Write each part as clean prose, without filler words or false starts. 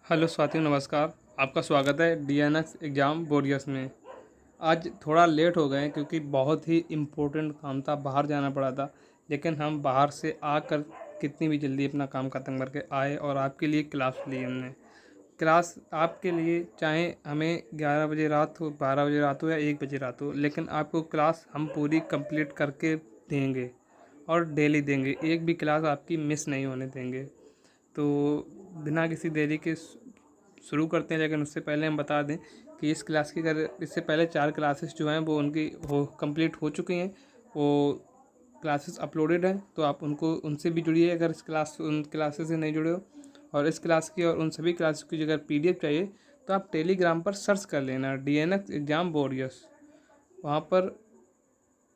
Hello साथियों, नमस्कार। आपका स्वागत है डीएनएक्स एग्ज़ाम वॉरियर्स में। आज थोड़ा लेट हो गए हैं क्योंकि बहुत ही इम्पोर्टेंट काम था, बाहर जाना पड़ा था। लेकिन हम बाहर से आकर कितनी भी जल्दी अपना काम ख़त्म करके आए और आपके लिए क्लास ली हमने। क्लास आपके लिए, चाहे हमें 11 बजे रात हो, 12 बजे रात हो या 1 बजे रात हो, लेकिन आपको क्लास हम पूरी कंप्लीट करके देंगे और डेली देंगे। एक भी क्लास आपकी मिस नहीं होने देंगे। तो बिना किसी देरी के शुरू करते हैं। लेकिन उससे पहले हम बता दें कि इस क्लास की, अगर इससे पहले 4 क्लासेस जो हैं वो उनकी हो कंप्लीट हो चुकी हैं। वो क्लासेस अपलोडेड हैं, तो आप उनसे भी जुड़िए अगर उन क्लासेस से नहीं जुड़े हो। और इस क्लास की और उन सभी क्लासेस की अगर PDF चाहिए तो आप टेलीग्राम पर सर्च कर लेना डीएनएक्स एग्ज़ाम वॉरियर्स। वहाँ पर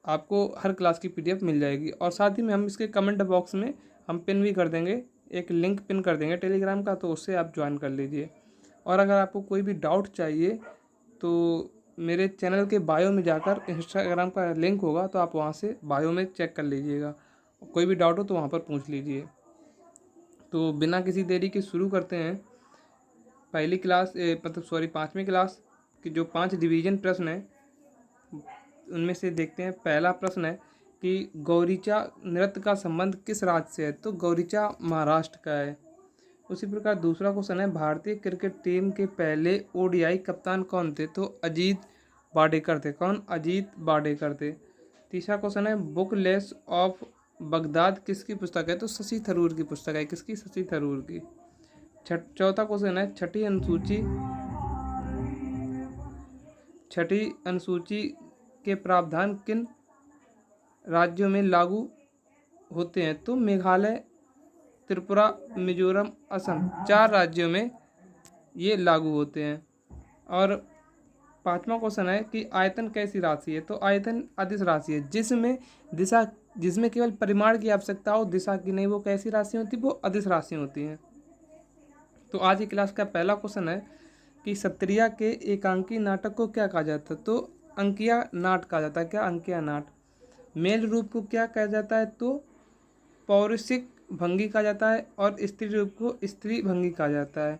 आपको हर क्लास की PDF मिल जाएगी। और साथ ही में हम इसके कमेंट बॉक्स में हम पिन भी कर देंगे, एक लिंक पिन कर देंगे टेलीग्राम का, तो उससे आप ज्वाइन कर लीजिए। और अगर आपको कोई भी डाउट चाहिए तो मेरे चैनल के बायो में जाकर इंस्टाग्राम का लिंक होगा, तो आप वहाँ से बायो में चेक कर लीजिएगा। कोई भी डाउट हो तो वहाँ पर पूछ लीजिए। तो बिना किसी देरी के शुरू करते हैं। पहली क्लास मतलब सॉरी 5वीं क्लास की जो 5 डिवीज़न प्रश्न हैं उनमें से देखते हैं। पहला प्रश्न है कि गौरीचा नृत्य का संबंध किस राज्य से है? तो गौरीचा महाराष्ट्र का है। उसी प्रकार दूसरा क्वेश्चन है, भारतीय क्रिकेट टीम के पहले ODI कप्तान कौन थे? तो अजीत वाडेकर थे। कौन? अजीत वाडेकर थे। तीसरा क्वेश्चन है, बुक लेस ऑफ बगदाद किसकी पुस्तक है? तो शशि थरूर की पुस्तक है। किसकी? शशि थरूर की। चौथा क्वेश्चन है, छठी अनुसूची के प्रावधान किन राज्यों में लागू होते हैं? तो मेघालय, त्रिपुरा, मिजोरम, असम, 4 राज्यों में ये लागू होते हैं। और 5वां क्वेश्चन है कि आयतन कैसी राशि है? तो आयतन अदिश राशि है, जिसमें केवल परिमाण की आवश्यकता हो, दिशा की नहीं। वो कैसी राशि होती? वो अदिश राशि होती हैं। तो आज की क्लास का पहला क्वेश्चन है कि सत्रिया के एकांकी नाटक को क्या कहा जाता है? तो अंकिया नाट कहा जाता है। क्या? अंकिया नाट। मेल रूप को क्या कहा जाता है? तो पौरुषिक भंगी कहा जाता है। और स्त्री रूप को स्त्री भंगी कहा जाता है।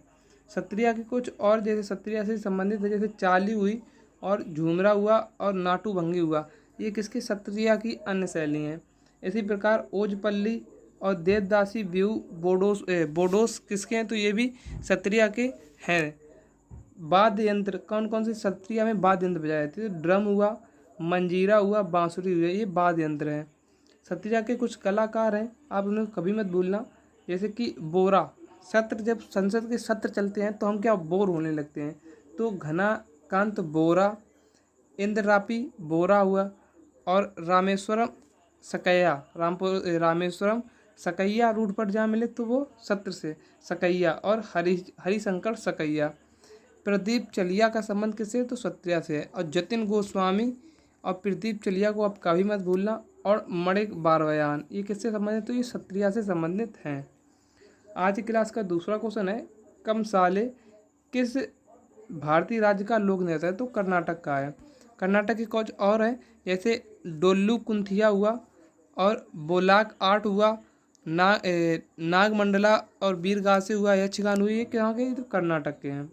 सत्रिया के कुछ और जैसे सत्रिया से संबंधित है, जैसे चाली हुई और झूमरा हुआ और नाटू भंगी हुआ, ये किसकी? सत्रिया की अन्य शैली हैं। इसी प्रकार ओजपल्ली और देवदासी व्यू बोडोस किसके हैं? तो ये भी सत्रिया के हैं। वाद्य यंत्र कौन कौन से सत्रिया में वाद्य यंत्र बजाए जाते हैं? ड्रम हुआ, मंजीरा हुआ, बांसुरी हुआ, ये वाद्य यंत्र हैं। सत्रिया के कुछ कलाकार हैं, आप उन्हें कभी मत भूलना, जैसे कि बोरा। सत्र, जब संसद के सत्र चलते हैं तो हम क्या बोर होने लगते हैं। तो घनाकांत बोरा, इंद्ररापी बोरा हुआ, और रामेश्वरम सकैया रूट पर जहाँ मिले तो वो सत्र से सकैया, और हरिशंकर सकैया। प्रदीप चलिया का संबंध किससे? तो सत्रिया से है। और जतिन गोस्वामी और प्रदीप चलिया को आप कभी मत भूलना। और मणिक बारवयान, ये किससे संबंधित? तो ये सत्रिया से संबंधित हैं। आज की क्लास का दूसरा क्वेश्चन है, कमसाले किस भारतीय राज्य का लोक नृत्य है? तो कर्नाटक का है। कर्नाटक के कुछ और हैं, जैसे डोल्लू कुंथिया हुआ और बोलाक आर्ट हुआ, नागमंडला और वीरगासे हुआ, यक्षगान हुई। ये कहाँ के? तो कर्नाटक के हैं।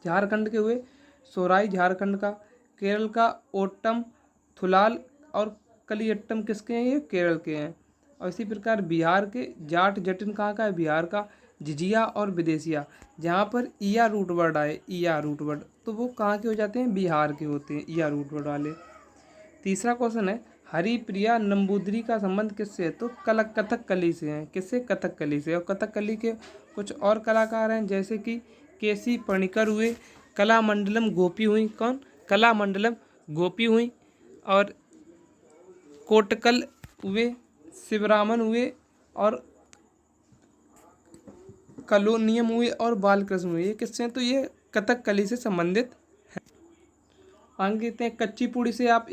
झारखंड के हुए सोराई झारखंड का, केरल का ओट्टम थुलाल और कलियट्टम किसके हैं? ये केरल के हैं। और इसी प्रकार बिहार के जाट जटिन कहाँ का है? बिहार का। झिझिया और विदेशिया, जहाँ पर ईया रूट वर्ड आए, ईया रूट वर्ड, तो वो कहाँ के हो जाते हैं? बिहार के होते हैं ईया रूट वर्ड वाले। तीसरा क्वेश्चन है, हरिप्रिया नंबूदरी का संबंध किससे है? तो कथकली से हैं। किससे? कथकली से। और कथकली के कुछ और कलाकार हैं, जैसे कि केसी पणिकर हुए, कलामंडलम गोपी हुई। कौन? कलामंडलम गोपी हुई। और कोटकल हुए, शिवरामन हुए, और कलोनियम हुए, और बालकृष्ण हुए। ये किससे हैं? तो ये कथकली से संबंधित है। आगे कहते हैं कच्ची पूड़ी से। आप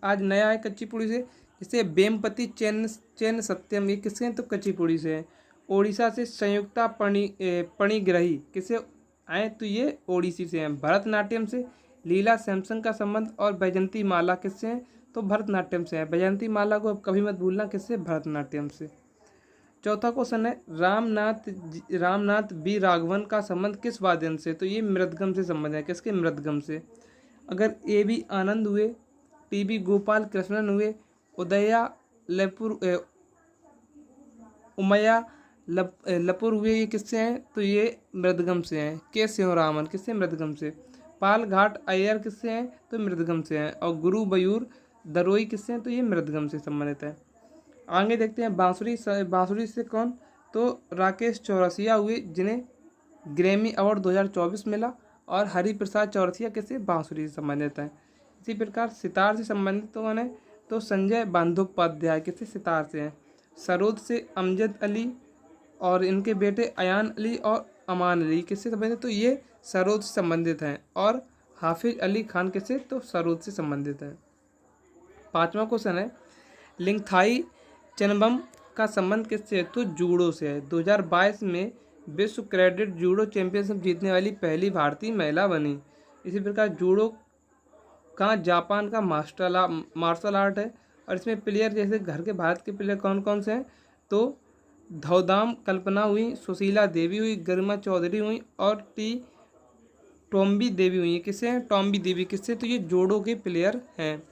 आज नया है कच्ची पूड़ी से, जैसे बेमपति चैन सत्यम, ये किससे हैं? तो कच्ची पूड़ी से है। ओडिशा से संयुक्ता पणिग्रही किससे आए? तो ये ओडिसी से हैं। भरतनाट्यम से लीला सैमसन का संबंध, और बैजंती माला किससे हैं? तो भरतनाट्यम से है। बैजंती माला को अब कभी मत भूलना, किससे? भरतनाट्यम से। चौथा क्वेश्चन है रामनाथ बी राघवन का संबंध किस वाद्यन से? तो ये मृदगम से संबंध है। किसके? मृदगम से। अगर ए बी आनंद हुए, टी बी गोपाल कृष्णन हुए, उमैया लपुर हुए, ये किससे हैं? तो ये मृदगम से हैं। के शिवरामन किससे? मृदगम से। पाल घाट अय्यर किससे हैं? तो मृदगम से हैं। और गुरु बयूर दरोई किससे हैं? तो ये मृदगम से संबंधित है। आगे देखते हैं बांसुरी से कौन? तो राकेश चौरसिया हुए, जिन्हें ग्रैमी अवार्ड 2024 मिला। और हरिप्रसाद चौरसिया किससे? बांसुरी से संबंधित है। इसी प्रकार सितार से संबंधित कौन है? तो संजय बंदोपाध्याय किससे? सितार से हैं। सरोद से अमजद अली और इनके बेटे अयान अली और अमान अली किससे संबंधित? तो ये सरोद से संबंधित हैं। और हाफिज अली खान किससे? तो सरोद से संबंधित है। पांचवा क्वेश्चन है लिंगथाई चनबम का संबंध किससे है? तो जूडो से है। 2022 में विश्व क्रेडिट जूडो चैंपियनशिप जीतने वाली पहली भारतीय महिला बनी। इसी प्रकार जूडो का जापान का मार्शल आर्ट है। और इसमें प्लेयर जैसे घर के भारत के प्लेयर कौन कौन से हैं? तो धौदाम कल्पना हुई, सुशीला देवी हुई, गरिमा चौधरी हुई और टॉम्बी देवी हुई। किससे हैं? टॉम्बी देवी किससे? तो ये जूडो के प्लेयर हैं।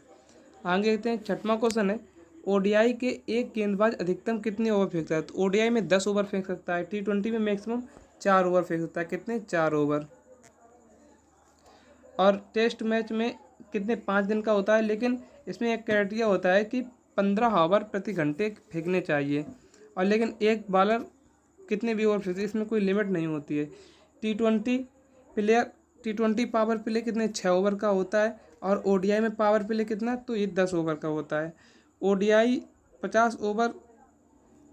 आगे देखते हैं छठवां क्वेश्चन है ओडीआई के एक गेंदबाज अधिकतम कितने ओवर फेंक सकता है? तो ओडीआई में 10 ओवर फेंक सकता है। T20 में मैक्सिमम 4 ओवर फेंक सकता है। कितने? 4 ओवर। और टेस्ट मैच में कितने? 5 दिन का होता है। लेकिन इसमें एक क्राइटेरिया होता है कि 15 ओवर प्रति घंटे फेंकने चाहिए। और लेकिन एक बॉलर कितने भी ओवर फेंकते, इसमें कोई लिमिट नहीं होती है। T20 पावर प्ले कितने? 6 ओवर का होता है। और ओडीआई में पावर प्ले कितना? तो ये 10 ओवर का होता है। ओडीआई 50 ओवर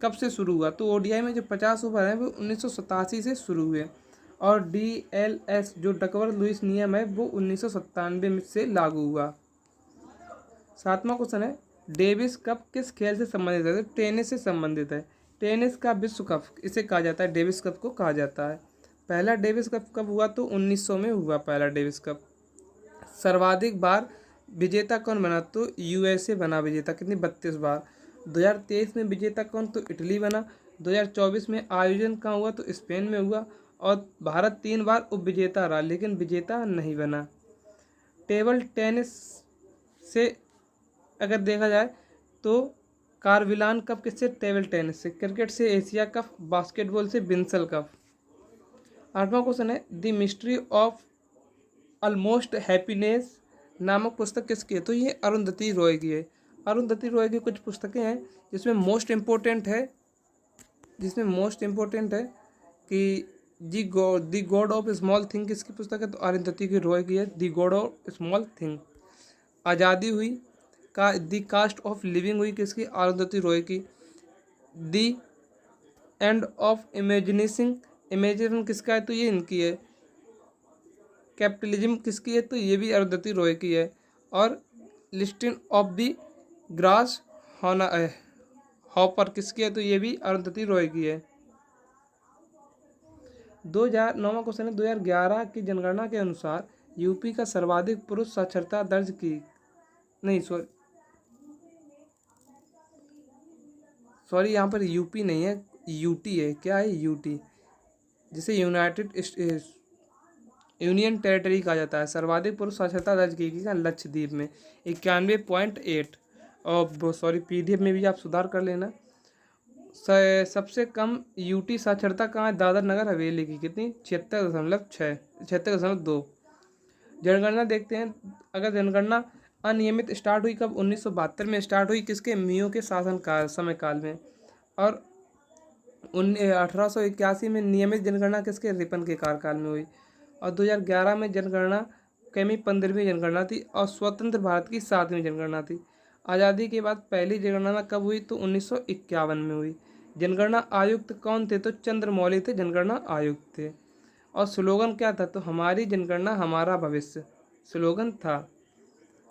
कब से शुरू हुआ? तो ओडीआई में जो 50 ओवर है वो 1987 से शुरू हुए। और DLS जो डकवर्थ लुईस नियम है वो 1997 से लागू हुआ। सातवां क्वेश्चन है डेविस कप किस खेल से संबंधित है? तो टेनिस से संबंधित है। टेनिस का विश्व कप इसे कहा जाता है, डेविस कप को कहा जाता है। पहला डेविस कप कब हुआ? तो 1900 में हुआ पहला डेविस कप। सर्वाधिक बार विजेता कौन बना? तो USA बना विजेता। कितनी? 32 बार। 2023 में विजेता कौन? तो इटली बना। 2024 में आयोजन कहाँ हुआ? तो स्पेन में हुआ। और भारत 3 बार उपविजेता रहा लेकिन विजेता नहीं बना। टेबल टेनिस से अगर देखा जाए तो कारविलान कप किससे? टेबल टेनिस से। क्रिकेट से एशिया कप, बास्केटबॉल से विंसल कप। आठवां क्वेश्चन है the mystery of almost happiness नामक पुस्तक किसकी है? तो ये अरुंधति रॉय की है। अरुंधति रॉय की कुछ पुस्तकें हैं जिसमें मोस्ट इम्पोर्टेंट है कि the God of small thing किसकी पुस्तक है? तो अरुंधति की रॉय की है the God of small thing. आज़ादी हुई का द कास्ट ऑफ लिविंग हुई किसकी? अरुंधति रॉय की। द एंड ऑफ इमेजिनेशन किसका है? तो ये इनकी है। कैपिटलिज्म किसकी है? तो ये भी अरुंधति रॉय की है। और listing of the grass hopper किसकी है? तो ये भी अरुंधति रॉय की है। 2009वां क्वेश्चन है 2011 की जनगणना के अनुसार यूपी का सर्वाधिक पुरुष साक्षरता दर्ज की नहीं सॉरी यहाँ पर यूपी नहीं है, यूटी है। क्या है? यूटी, जिसे यूनियन टेरिटरी कहा जाता है। सर्वाधिक पुरुष साक्षरता दर्ज की गई लक्षद्वीप में 91.8। और सॉरी PDF में भी आप सुधार कर लेना। सबसे कम यूटी साक्षरता कहाँ है? दादर नगर हवेली की। कितनी? 76.2। जनगणना देखते हैं। अगर जनगणना अनियमित स्टार्ट हुई कब? 1972 में स्टार्ट हुई। किसके? मियो के शासन काल समय काल में। और 1881 में नियमित जनगणना किसके? रिपन के कार्यकाल में हुई। और 2011 में जनगणना कैमी 15वीं जनगणना थी। और स्वतंत्र भारत की 7वीं जनगणना थी। आज़ादी के बाद पहली जनगणना कब हुई? तो 1951 में हुई। जनगणना आयुक्त कौन थे? तो चंद्रमौली थे जनगणना आयुक्त थे। और स्लोगन क्या था? तो हमारी जनगणना हमारा भविष्य स्लोगन था।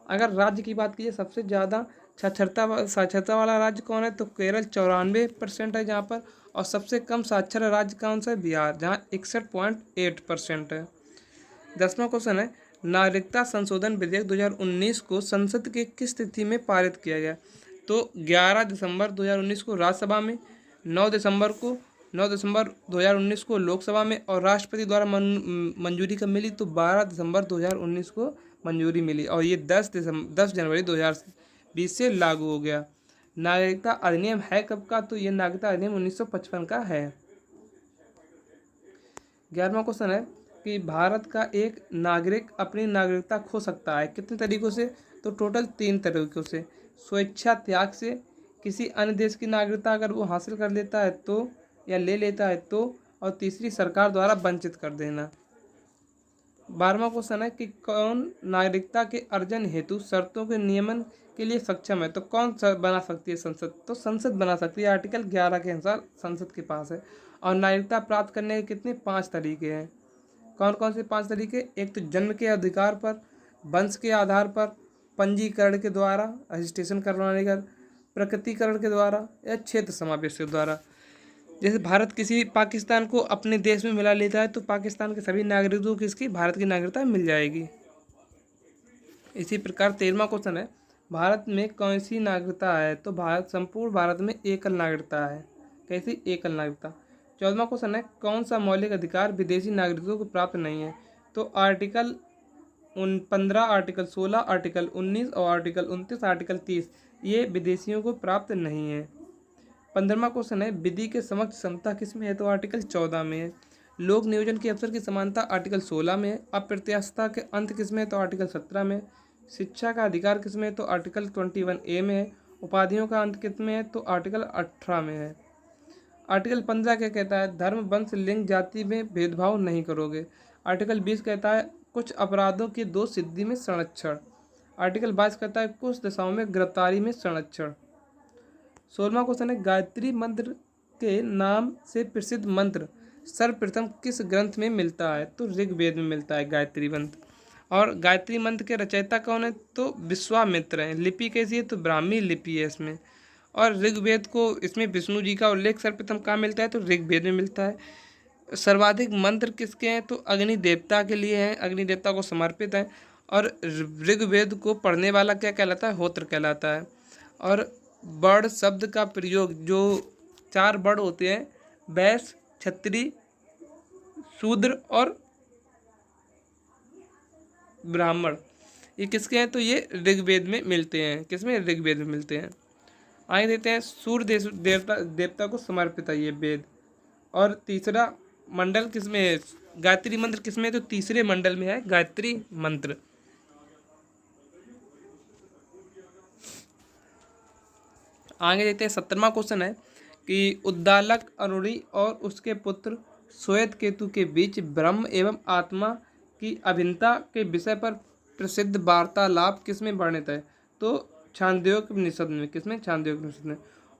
अगर राज्य की बात कीजिए सबसे ज़्यादा साक्षरता वाला राज्य कौन है? तो केरल 94% है जहाँ पर। और सबसे कम साक्षर राज्य कौन सा है? बिहार, जहाँ 61.8% है। 10वां क्वेश्चन है नागरिकता संशोधन विधेयक 2019 को संसद के किस तिथि में पारित किया गया? तो 11 दिसंबर 2019 को राज्यसभा में, 9 दिसंबर 2019 को लोकसभा में और राष्ट्रपति द्वारा मंजूरी कब मिली, तो 12 दिसंबर 2019 को मंजूरी मिली और ये 10 जनवरी 2020 से लागू हो गया। नागरिकता अधिनियम है कब का, तो ये नागरिकता अधिनियम 1955 का है। 11वां क्वेश्चन है कि भारत का एक नागरिक अपनी नागरिकता खो सकता है कितने तरीकों से, तो टोटल 3 तरीकों से। स्वेच्छा त्याग से, किसी अन्य देश की नागरिकता अगर वो हासिल कर लेता है तो या ले लेता है तो, और तीसरी सरकार द्वारा वंचित कर देना। 12वां क्वेश्चन है कि कौन नागरिकता के अर्जन हेतु शर्तों के नियमन के लिए सक्षम है, तो कौन बना सकती है संसद, तो संसद बना सकती है। आर्टिकल 11 के अनुसार संसद के पास है। और नागरिकता प्राप्त करने के कितने 5 तरीके हैं। कौन कौन से 5 तरीके, एक तो जन्म के अधिकार पर, वंश के आधार पर, पंजीकरण के द्वारा, रजिस्ट्रेशन करवाने का, प्रकटीकरण के द्वारा या क्षेत्र समावेश के द्वारा। जैसे भारत किसी पाकिस्तान को अपने देश में मिला लेता है तो पाकिस्तान के सभी नागरिकों को इसकी भारत की नागरिकता मिल जाएगी। इसी प्रकार 13वां क्वेश्चन है भारत में कौन सी नागरिकता है, तो संपूर्ण भारत में एकल नागरिकता है। कैसी एकल नागरिकता। 14वां क्वेश्चन है कौन सा मौलिक अधिकार विदेशी नागरिकों को प्राप्त नहीं है, तो आर्टिकल 15, आर्टिकल 16, आर्टिकल 19 और आर्टिकल 29, आर्टिकल 30 ये विदेशियों को प्राप्त नहीं है। 15वां क्वेश्चन है विधि के समक्ष क्षमता किसमें है, तो आर्टिकल 14 में है। लोक नियोजन के अवसर की समानता आर्टिकल 16 में है। अप्रत्याशितता के अंत किसमें है, तो आर्टिकल 17 में। शिक्षा का अधिकार किसमें है, तो आर्टिकल 21A में है। उपाधियों का अंत किसमें है, तो आर्टिकल 18 में है। आर्टिकल 15 क्या कहता है, धर्म, वंश, लिंग, जाति में भेदभाव नहीं करोगे। आर्टिकल 20 कहता है कुछ अपराधों की दोष सिद्धि में संरक्षण। आर्टिकल 22 कहता है कुछ दशाओं में गिरफ्तारी में संरक्षण। 16वां क्वेश्चन है गायत्री मंत्र के नाम से प्रसिद्ध मंत्र सर्वप्रथम किस ग्रंथ में मिलता है, तो ऋग्वेद में मिलता है गायत्री मंत्र। और गायत्री मंत्र के रचयिता कौन है, तो विश्वामित्र हैं। लिपि कैसी है, तो ब्राह्मी लिपि है इसमें। और ऋग्वेद को इसमें विष्णु जी का उल्लेख सर्वप्रथम कहाँ मिलता है, तो ऋग्वेद में मिलता है। सर्वाधिक मंत्र किसके हैं, तो अग्नि देवता के लिए हैं, अग्नि देवता को समर्पित हैं। और ऋग्वेद को पढ़ने वाला क्या कहलाता है, होत्र कहलाता है। और वर्ण शब्द का प्रयोग जो 4 वर्ण होते हैं, वैश्य, क्षत्रिय, शूद्र और ब्राह्मण, ये किसके हैं, तो ये ऋग्वेद में मिलते हैं। किसमें, ऋग्वेद में मिलते हैं। आगे देते हैं सूर्य देवता को समर्पित है ये वेद। और तीसरा मंडल किसमें है, गायत्री मंत्र किसमें है, तो तीसरे मंडल में है गायत्री मंत्र। आगे देखते हैं 17वां क्वेश्चन है कि उद्दालक अरुणी और उसके पुत्र श्वेत केतु के बीच ब्रह्म एवं आत्मा की अभिन्नता के विषय पर प्रसिद्ध वार्तालाप किसमें वर्णित है, तो छांदोग्य उपनिषद में। किसमें, छांदोग्य उपनिषद में।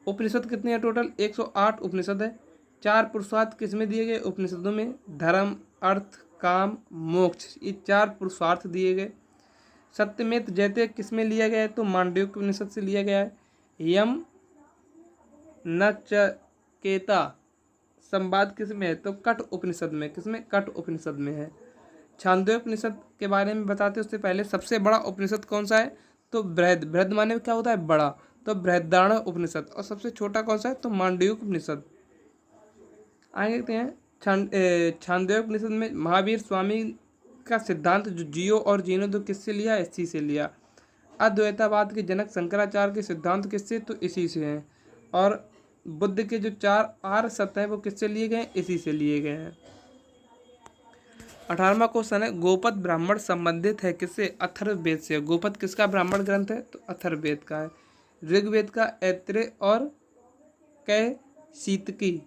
उपनिषद कितने हैं, टोटल 108 उपनिषद है। 4 पुरुषार्थ किसमें दिए गए, उपनिषदों में। धर्म, अर्थ, काम, मोक्ष, ये 4 पुरुषार्थ दिए गए। सत्यमेत जयते किसमें लिया गया है, तो मांडव्य उपनिषद से लिया गया है। यम नचिकेता संवाद किसमें है, तो कठ उपनिषद में। किसमें, कठ उपनिषद में है। छांदोग्य उपनिषद के बारे में बताते उससे पहले सबसे बड़ा उपनिषद कौन सा है, तो बृहद। बृहद माने क्या होता है, बड़ा, तो बृहदारण्य उपनिषद। और सबसे छोटा कौन सा है, तो मांडव्य उपनिषद। आगे देखते हैं छांदोग्य उपनिषद में महावीर स्वामी का सिद्धांत जो जियो और जीनो दो किससे लिया, इसी से लिया। अद्वैतावाद के जनक शंकराचार्य के सिद्धांत किससे, तो इसी से हैं। और बुद्ध के जो 4 आर्य सत्य हैं वो किससे लिए गए, इसी से लिए गए हैं। 18वां क्वेश्चन है गोपद ब्राह्मण संबंधित है किससे, अथर्ववेद से। गोपद किसका ब्राह्मण ग्रंथ है, तो अथर्ववेद का है। ऋग्वेद का ऐत्रेय और कैशितकी।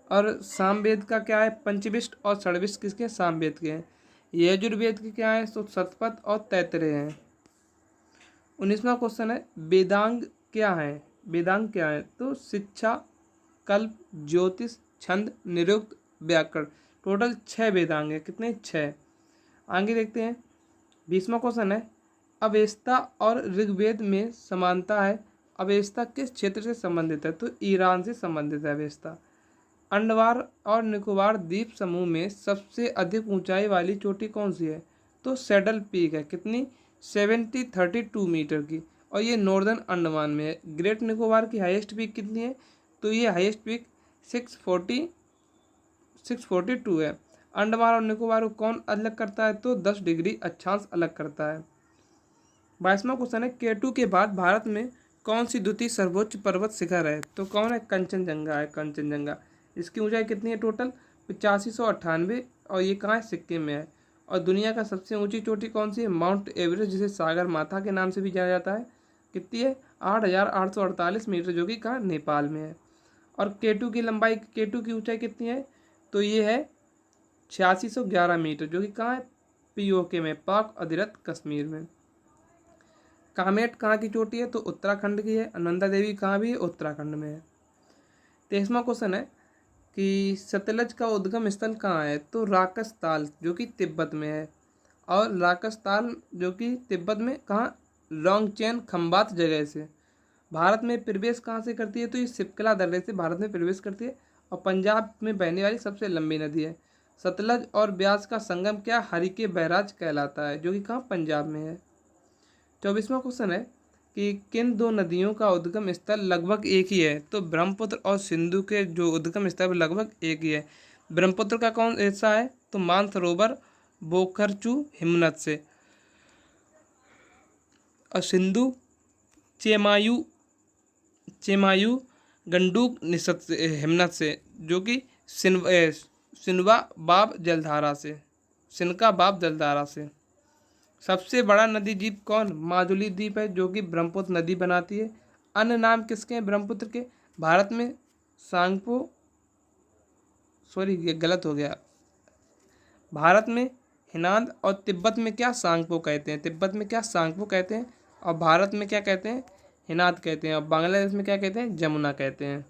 और सामवेद का क्या है, पंचविष्ट और षड्विष्ट किसके, सामवेद के हैं। यजुर्वेद के क्या है, तो शतपथ और तैत्रेय हैं। 19वां क्वेश्चन है वेदांग क्या है, वेदांग क्या है, तो शिक्षा, कल्प, ज्योतिष, छंद, निरुक्त, व्याकरण। टोटल 6 वेदांग है। कितने, 6। आगे देखते हैं 20वां क्वेश्चन है अवेस्ता और ऋग्वेद में समानता है। अवेस्ता किस क्षेत्र से संबंधित है, तो ईरान से संबंधित है अवेस्ता। अंडमान और निकोबार द्वीप समूह में सबसे अधिक ऊंचाई वाली चोटी कौन सी है, तो सैडल पीक है। कितनी, 732 मीटर की। और ये नॉर्दर्न अंडमान में है। ग्रेट निकोबार की हाईएस्ट पीक कितनी है, तो ये हाईएस्ट पीक 642 है। अंडमान और निकोबार को कौन अलग करता है? तो 10 डिग्री अक्षांश अलग करता है। 22वां क्वेश्चन है, K2 के बाद भारत में कौन सी द्वितीय सर्वोच्च पर्वत शिखर है? तो कौन है? कंचनजंगा है, कंचनजंगा। इसकी ऊंचाई कितनी है टोटल? 8598, और ये कहाँ है? सिक्किम में है। और दुनिया का सबसे ऊंची चोटी कौन सी है? माउंट एवरेस्ट, जिसे सागर माथा के नाम से भी जाना जाता है। कितनी है? 8848 मीटर, जो कि कहाँ? नेपाल में है। और K2 की लंबाई, K2 की ऊंचाई कितनी है? तो ये है 8611 मीटर, जो कि कहाँ है? POK में, पाक अधिरत कश्मीर में। कामेट कहाँ की चोटी है? तो उत्तराखंड की है। नंदा देवी कहाँ भी है? उत्तराखंड में है। 23वां क्वेश्चन है कि सतलज का उद्गम स्थल कहाँ है? तो राकसताल, जो कि तिब्बत में है। और राकसताल जो कि तिब्बत में कहाँ? लोंगचेन खंबात जगह से। भारत में प्रवेश कहाँ से करती है? तो ये सिपकला दर्रे से भारत में प्रवेश करती है, और पंजाब में बहने वाली सबसे लंबी नदी है। सतलज और ब्यास का संगम क्या? हरिके बैराज कहलाता है, जो कि कहाँ? पंजाब में है। 24वां क्वेश्चन है कि किन दो नदियों का उद्गम स्थल लगभग एक ही है? तो ब्रह्मपुत्र और सिंधु के जो उद्गम स्थल लगभग एक ही है। ब्रह्मपुत्र का कौन ऐसा है? तो मानसरोवर बोखरचू हिमनद से, और सिंधु चेमायू चेमायू गंडूक निसत से, हिमनद से, जो कि सिनवा बाब जलधारा से, सिनका बाब जलधारा से। सबसे बड़ा नदी द्वीप कौन? माजुली द्वीप है, जो कि ब्रह्मपुत्र नदी बनाती है। अन्य नाम किसके हैं ब्रह्मपुत्र के? भारत में सांगपो, सॉरी ये गलत हो गया, भारत में हिनाद, और तिब्बत में क्या? सांगपो कहते हैं। तिब्बत में क्या? सांगपो कहते हैं। और भारत में क्या कहते हैं? हिनाद कहते हैं। और बांग्लादेश में क्या कहते हैं? जमुना कहते हैं।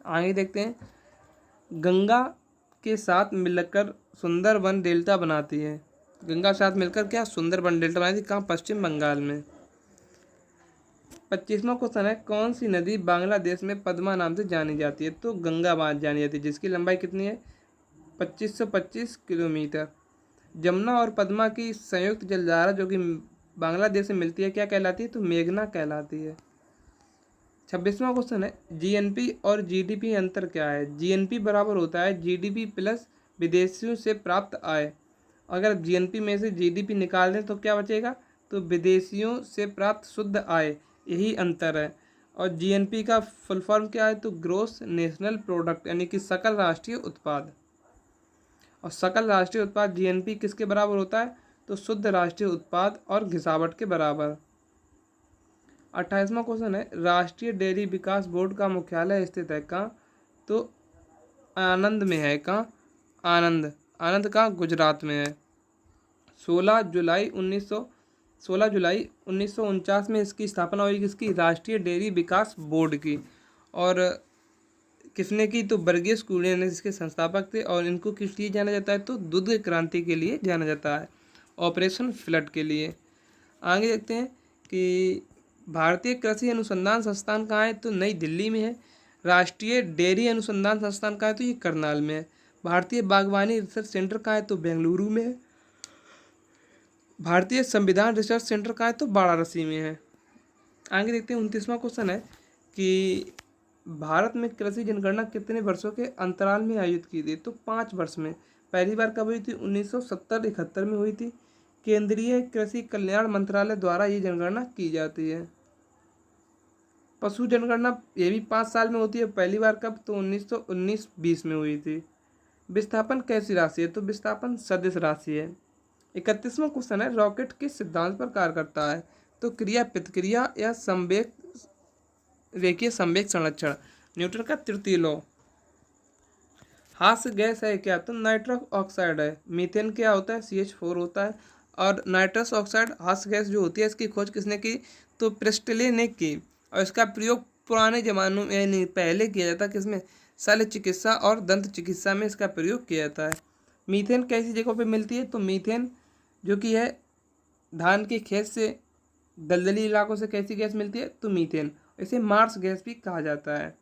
आगे देखते हैं, गंगा के साथ मिलकर सुंदरबन डेल्टा बनाती है। गंगा साथ मिलकर क्या? सुंदरबन डेल्टा बनाती है। कहाँ? पश्चिम बंगाल में। 25वां क्वेश्चन है, कौन सी नदी बांग्लादेश में पद्मा नाम से जानी जाती है? तो गंगा जानी जाती है, जिसकी लंबाई कितनी है? 2525 किलोमीटर। जमुना और पद्मा की संयुक्त जलधारा जो कि बांग्लादेश से मिलती है, क्या कहलाती है? तो मेघना कहलाती है। 26वां क्वेश्चन है, GNP और GDP अंतर क्या है? GNP बराबर होता है GDP प्लस विदेशियों से प्राप्त आय। अगर GNP में से GDP निकाल दें तो क्या बचेगा? तो विदेशियों से प्राप्त शुद्ध आय, यही अंतर है। और GNP का फुल फॉर्म क्या है? तो ग्रोस नेशनल प्रोडक्ट, यानी कि सकल राष्ट्रीय उत्पाद। और सकल राष्ट्रीय उत्पाद GNP किसके बराबर होता है? तो शुद्ध राष्ट्रीय उत्पाद और घिसावट के बराबर। 28वां क्वेश्चन है, राष्ट्रीय डेयरी विकास बोर्ड का मुख्यालय स्थित है कहाँ? तो आनंद में है। कहाँ? आनंद। आनंद कहाँ? गुजरात में है। 16 जुलाई 1949 में इसकी स्थापना हुई, किसकी? राष्ट्रीय डेयरी विकास बोर्ड की। और किसने की? तो वर्गीस कुरियन ने इसके संस्थापक थे। और इनको किस लिए जाना जाता है? तो दूध क्रांति के लिए जाना जाता है, ऑपरेशन फ्लड के लिए। आगे देखते हैं कि भारतीय कृषि अनुसंधान संस्थान कहाँ है? तो नई दिल्ली में है। राष्ट्रीय डेयरी अनुसंधान संस्थान कहाँ है? तो ये करनाल में है। भारतीय बागवानी रिसर्च सेंटर कहाँ है? तो बेंगलुरु में है। भारतीय संविधान रिसर्च सेंटर कहाँ है? तो वाराणसी में है। आगे देखते हैं, 29वां क्वेश्चन है कि भारत में कृषि जनगणना कितने वर्षों के अंतराल में आयोजित की थी? तो 5 वर्ष में। पहली बार कब हुई थी? 1970-71 में हुई थी। केंद्रीय कृषि कल्याण मंत्रालय द्वारा ये जनगणना की जाती है। पशु जनगणना ये भी 5 साल में होती है। पहली बार कब? तो 1919-20 में हुई थी। विस्थापन कैसी राशि है? तो विस्थापन सदिश राशि है। 31वां क्वेश्चन है, रॉकेट किस सिद्धांत पर कार्य करता है? तो क्रिया प्रतिक्रिया या संवेग रेखीय संवेग संरक्षण, न्यूटन का तृतीय लॉ। हास्य गैस है क्या? तो नाइट्रस ऑक्साइड है। मीथेन क्या होता है? CH4 होता है। और नाइट्रस ऑक्साइड हास्य गैस जो होती है, इसकी खोज किसने की? तो प्रिस्टले ने की। और इसका प्रयोग पुराने जमानों में, यानी पहले किया जाता, किसमें? शल्य चिकित्सा और दंत चिकित्सा में इसका प्रयोग किया जाता है। मीथेन कैसी जगहों पे मिलती है? तो मीथेन जो कि है धान के खेत से, दलदली इलाकों से कैसी गैस मिलती है? तो मीथेन। इसे मार्स गैस भी कहा जाता है।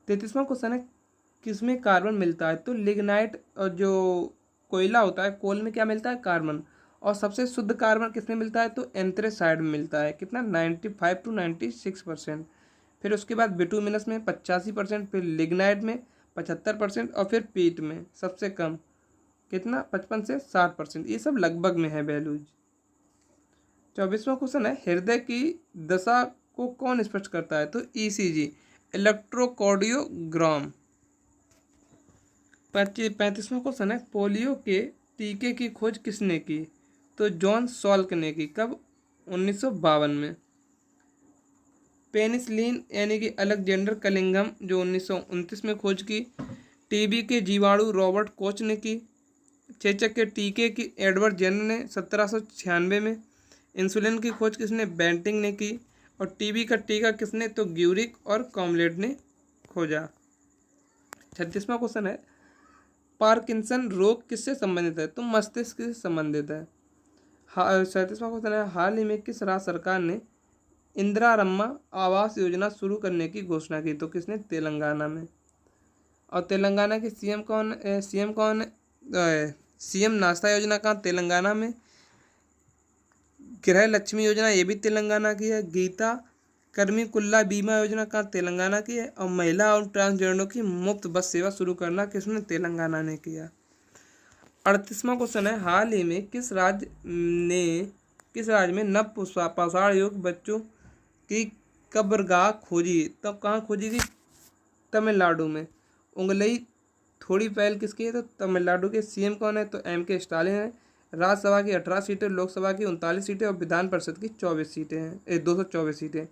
33वां क्वेश्चन है, किसमें कार्बन मिलता है? तो लिग्नाइट, और जो कोयला होता है, कोल में क्या मिलता है? कार्बन। और सबसे शुद्ध कार्बन किसमें मिलता है? तो एंथ्रेसाइड में मिलता है। कितना? 95 to 96%। फिर उसके बाद बिटुमिनस में 85%, फिर लिग्नाइट में 75% और फिर पीट में सबसे कम कितना 55 से 60%। ये सब लगभग में है वैल्यूज। 24वां क्वेश्चन है, हृदय की दशा को कौन स्पष्ट करता है? तो ईसीजी, इलेक्ट्रोकार्डियोग्राम। 35वां क्वेश्चन है, पोलियो के टीके की खोज किसने की? तो जॉन सॉल्क ने की। कब? 1952 में। पेनिसिलिन यानी कि अलेक्जेंडर कलिंगम जो 1929 में खोज की। टीबी के जीवाणु रॉबर्ट कोच ने की। चेचक के टीके की एडवर्ड जेनर ने 1796 में। इंसुलिन की खोज किसने? बेंटिंग ने की। और टीबी का टीका किसने? तो ग्यूरिक और कॉमलेट ने खोजा। 36वां क्वेश्चन है, पार्किंसन रोग किससे संबंधित है? तो मस्तिष्क से संबंधित है। 37वां क्वेश्चन है, हाल ही में किस राज्य सरकार ने इंदिरा आवास योजना शुरू करने की घोषणा की? तो किसने? तेलंगाना में। और तेलंगाना के सीएम कौन? सीएम नाश्ता योजना कहाँ? तेलंगाना में। गृह लक्ष्मी योजना ये भी तेलंगाना की है। गीता कर्मी कुल्ला बीमा योजना कहाँ? तेलंगाना की है। और महिला और ट्रांसजेंडरों की मुफ्त बस सेवा शुरू करना किसने? तेलंगाना ने किया। 38वां क्वेश्चन है, हाल ही में किस राज्य में नव पाषाण युग बच्चों की कब्रगाह खोजी? तब कहाँ खोजी गई? तमिलनाडु में। उंगलई थोड़ी पहल किसकी है? तो तमिलनाडु के। सीएम कौन है? तो MK स्टालिन है। राज्यसभा की 18 सीटें, लोकसभा की 39 सीटें और विधान परिषद की 24 सीटें हैं, 224 सीटें।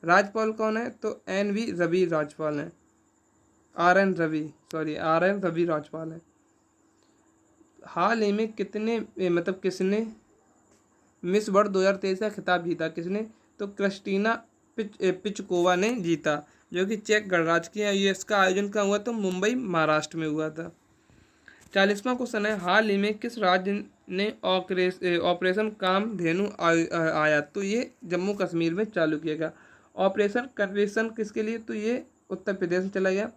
राज्यपाल कौन है? तो NV रवि राज्यपाल हैं। RN रवि राज्यपाल है। हाल ही में किसने मिस वर्ल्ड 2023 का खिताब जीता? किसने? तो क्रिस्टीना पिचकोवा ने जीता, जो कि चेक गणराज्य की है। ये इसका आयोजन कहाँ हुआ? तो मुंबई महाराष्ट्र में हुआ था। 40वां क्वेश्चन है, हाल ही में किस राज्य ने ऑपरेशन कामधेनु आयात? तो ये जम्मू कश्मीर में चालू किया गया। ऑपरेशन कन्वेशन किसके लिए? तो ये उत्तर प्रदेश में चला गया।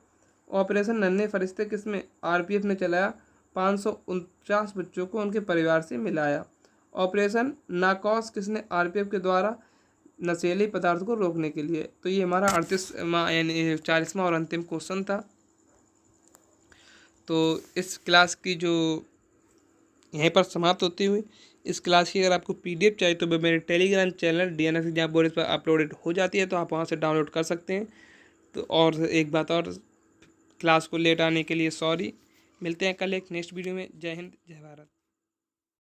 ऑपरेशन नन्हे फरिश्ते किसमें? RPF ने चलाया। 549 बच्चों को उनके परिवार से मिलाया। ऑपरेशन नाकॉस किसने? RPF के द्वारा नशीले पदार्थ को रोकने के लिए। तो ये हमारा 40वां और अंतिम क्वेश्चन था। तो इस क्लास की जो यहीं पर समाप्त होती हुई, इस क्लास की अगर आपको PDF चाहिए तो मेरे Telegram channel DNS exam board पर अपलोडेड हो जाती है, तो आप वहाँ से डाउनलोड कर सकते हैं। तो और एक बात और, क्लास को लेट आने के लिए सॉरी। मिलते हैं कल एक नेक्स्ट वीडियो में। जय हिंद, जय भारत।